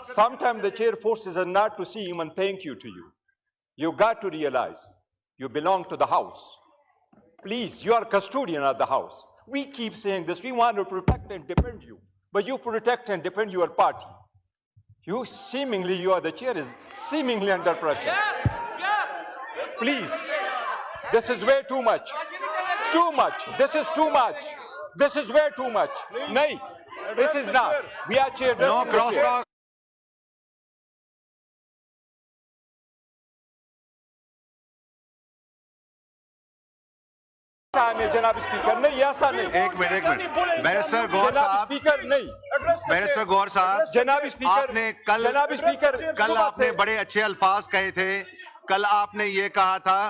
Sometimes the chair forces us not to see him and thank you to you. You got to realize you belong to the house. Please, you are custodian of the house. We keep saying this. We want to protect and defend you, but you protect and defend your party. You are the chair is seemingly under pressure. Please, this is way too much. Too much. This is too much. This is way too much. No, this is not. We are chair. No crosstalk. जनाब speaker नहीं, ऐसा नहीं। एक minute barrister गौर साहब, speaker नहीं, barrister गौर साहब, जनाब speaker, आपने कल आपने बड़े अच्छे अल्फाज कहे थे। कल आपने ये कहा था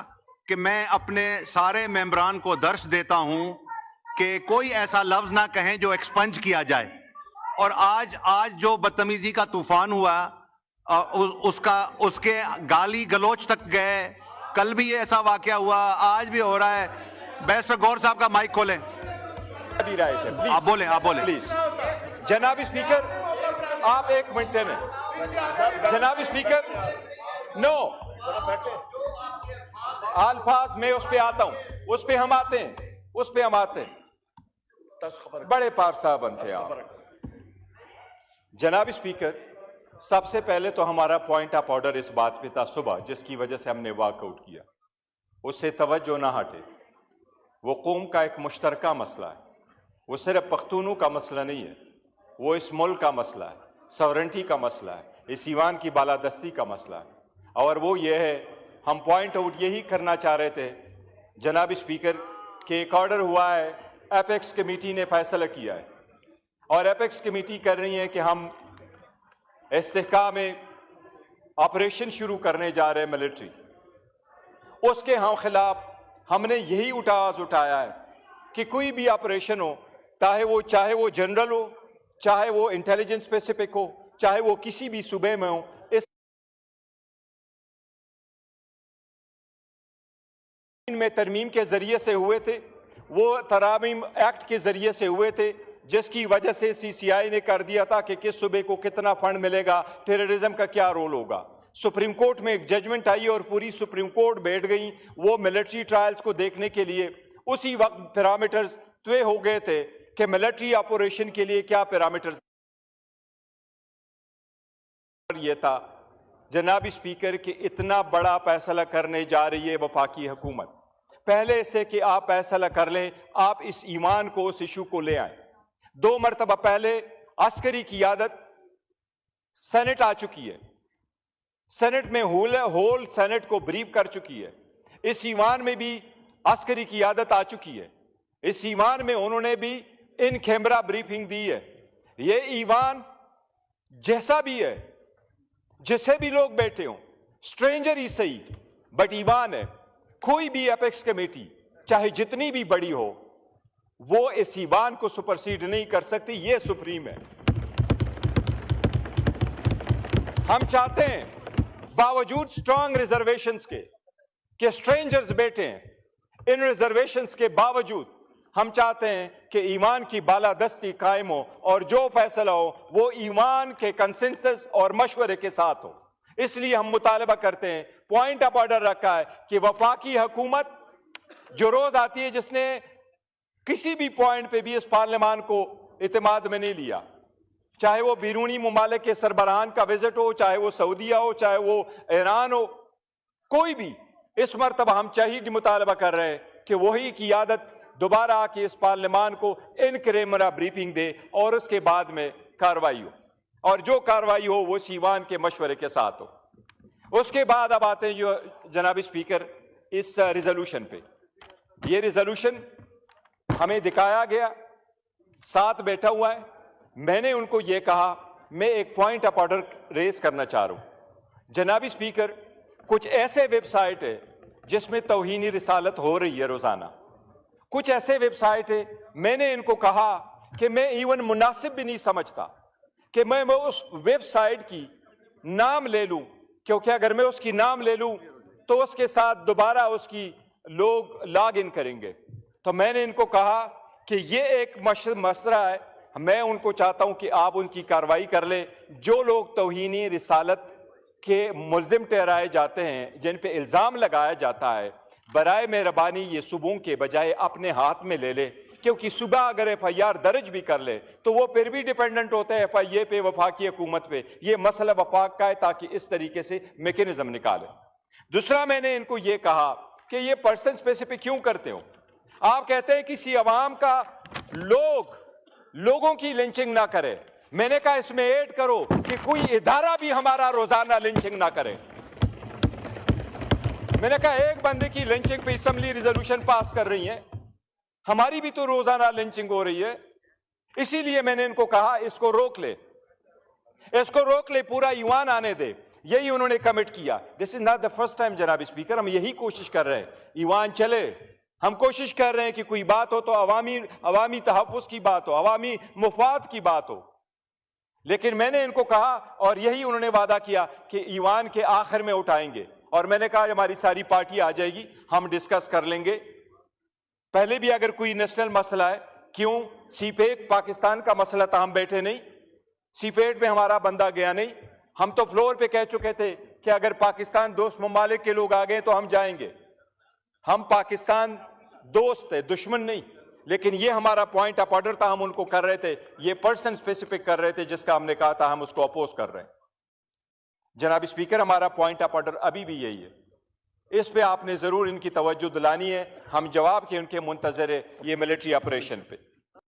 कि मैं अपने सारे मेंबरान को दर्श देता हूं कि कोई ऐसा लफ्ज ना कहें जो एक्सपंज किया जाए। और आज जो बदतमीजी का तूफान हुआ, उसके गाली गलोच तक गए। कल भी ये ऐसा वाकया हुआ, आज भी हो रहा है। बैरिस्टर गौर साहब का माइक खोलें। आप बोलें प्लीज। जनाब स्पीकर, आप एक मिनट में। जनाब स्पीकर, नो अल्फाज में उस पे आता हूं, उस पे हम आते हैं। बड़े पार साहब बनते आप। जनाब स्पीकर, सबसे पहले तो हमारा पॉइंट ऑफ ऑर्डर इस बात पे था सुबह, जिसकी वजह से हमने वॉकआउट किया, उससे तवज्जो ना हटे। वो कौम का एक मुश्तरका मसला है, वो सिर्फ पख्तूनों का मसला नहीं है, वो इस मुल्क का मसला है, सॉवरेंटी का मसला है, इस ईवान की बालादस्ती का मसला है। और वो ये है, हम पॉइंट आउट यही करना चाह रहे थे जनाब स्पीकर कि एक ऑर्डर हुआ है, एपेक्स कमेटी ने फैसला किया है और एपेक्स कमेटी कर रही है कि हम इस्तेहकाम में ऑपरेशन शुरू करने जा रहे हैं मिलिट्री। उसके हम खिलाफ हमने यही आवाज उठाया है कि कोई भी ऑपरेशन हो, चाहे वो जनरल हो, चाहे वो इंटेलिजेंस स्पेसिफिक हो, चाहे वो किसी भी सूबे में हो, इस में तरमीम के जरिए से हुए थे, वो तरामीम एक्ट के जरिए से हुए थे, जिसकी वजह से सीसीआई ने कर दिया था कि किस सूबे को कितना फंड मिलेगा, टेररिज्म का क्या रोल होगा। सुप्रीम कोर्ट में एक जजमेंट आई और पूरी सुप्रीम कोर्ट बैठ गई वो मिलिट्री ट्रायल्स को देखने के लिए। उसी वक्त पैरामीटर्स तय हो गए थे कि मिलिट्री ऑपरेशन के लिए क्या पैरामीटर्स। ये था जनाब स्पीकर कि इतना बड़ा फैसला करने जा रही है वफाकी हुकूमत, पहले से कि आप फैसला कर लें, आप इस ईमान को, उस इशू को ले आए। 2 मरतबा पहले अस्करी क़ियादत सेनेट आ चुकी है, सेनेट में होल सेनेट को ब्रीफ कर चुकी है। इस ईवान में भी अस्करी क़ियादत आ चुकी है, इस ईवान में उन्होंने भी इन कैमरा ब्रीफिंग दी है। ये ईवान जैसा भी है, जिसे भी लोग बैठे हों, स्ट्रेंजर ही सही, बट ईवान है। कोई भी एपेक्स कमेटी चाहे जितनी भी बड़ी हो, वो इस ईवान को सुपरसीड नहीं कर सकती। ये सुप्रीम है। हम चाहते हैं बावजूद स्ट्रांग रिजर्वेशंस के कि स्ट्रेंजर्स बैठे हैं, इन रिजर्वेशंस के बावजूद हम चाहते हैं कि ईमान की बालादस्ती कायम हो और जो फैसला हो वो ईमान के कंसेंसस और मशवरे के साथ हो। इसलिए हम मुतालबा करते हैं, पॉइंट ऑफ ऑर्डर रखा है कि वफाकी हुकूमत जो रोज आती है, जिसने किसी भी पॉइंट पे भी इस पार्लियामान को इत्मीनान में नहीं लिया, चाहे वो बैरूनी मुमालिक के सरबराहान का विजिट हो, चाहे वो सऊदीया हो, चाहे वो ईरान हो, कोई भी, इस मरतबा हम चाहिए मुतालबा कर रहे हैं कि वही क़ियादत दोबारा आके इस पार्लियामान को इन कैमरा ब्रीफिंग दे और उसके बाद में कार्रवाई हो, और जो कार्रवाई हो वो सीवान के मशवरे के साथ हो। उसके बाद अब आते हैं जो जनाब स्पीकर इस रिजोल्यूशन पे। ये रिजोल्यूशन हमें दिखाया गया, साथ बैठा हुआ है। मैंने उनको ये कहा, मैं एक पॉइंट ऑफ ऑर्डर रेस करना चाह रहा हूं जनाब स्पीकर। कुछ ऐसे वेबसाइट है जिसमें तौहीनी रिसालत हो रही है रोजाना, कुछ ऐसे वेबसाइट है, मैंने इनको कहा कि मैं इवन मुनासिब भी नहीं समझता कि मैं उस वेबसाइट की नाम ले लूं, क्योंकि अगर मैं उसकी नाम ले लूं तो उसके साथ दोबारा उसकी लोग लॉग इन करेंगे। तो मैंने इनको कहा कि ये एक मसला है, मैं उनको चाहता हूं कि आप उनकी कार्रवाई कर ले। जो लोग तौहीनी रिसालत के मुल्जिम ठहराए जाते हैं, जिन पे इल्जाम लगाया जाता है, बराए मेहरबानी ये सुबह के बजाय अपने हाथ में ले ले, क्योंकि सुबह अगर FIR दर्ज भी कर ले तो वो फिर भी डिपेंडेंट होता है FIA पे, वफाकी हुकूमत पे। ये मसला वफाक का है, ताकि इस तरीके से मैकेनिज्म निकाले। दूसरा, मैंने इनको ये कहा कि ये पर्सन स्पेसिफिक क्यों करते हो। आप कहते हैं किसी अवाम का लोगों की लिंचिंग ना करे। मैंने कहा इसमें ऐड करो कि कोई इदारा भी हमारा रोजाना लिंचिंग ना करे। मैंने कहा एक बंदे की लिंचिंग पे असेंबली रिजोल्यूशन पास कर रही है, हमारी भी तो रोजाना लिंचिंग हो रही है। इसीलिए मैंने इनको कहा इसको रोक ले, इसको रोक ले, पूरा ईवान आने दे। यही उन्होंने कमिट किया। This is not the first time जनाब स्पीकर, हम यही कोशिश कर रहे हैं ईवान चले। हम कोशिश कर रहे हैं कि कोई बात हो तो अवामी तहफ़्फ़ुज़ की बात हो, अवामी मुफाद की बात हो। लेकिन मैंने इनको कहा, और यही उन्होंने वादा किया कि ईवान के आखिर में उठाएंगे। और मैंने कहा हमारी सारी पार्टी आ जाएगी, हम डिस्कस कर लेंगे। पहले भी अगर कोई नेशनल मसला है, क्यों सीपेट पाकिस्तान का मसला था, हम बैठे नहीं, सीपेट में हमारा बंदा गया नहीं। हम तो फ्लोर पे कह चुके थे कि अगर पाकिस्तान दोस्त ममालिक के लोग आ गए तो हम जाएंगे। हम पाकिस्तान दोस्त है, दुश्मन नहीं। लेकिन ये हमारा पॉइंट ऑफ ऑर्डर था, हम उनको कर रहे थे। ये पर्सन स्पेसिफिक कर रहे थे, जिसका हमने कहा था हम उसको अपोज कर रहे हैं। जनाब स्पीकर, हमारा पॉइंट ऑफ ऑर्डर अभी भी यही है। इस पे आपने जरूर इनकी तवज्जो दिलानी है। हम जवाब के उनके मुंतजर है ये मिलिट्री ऑपरेशन पे।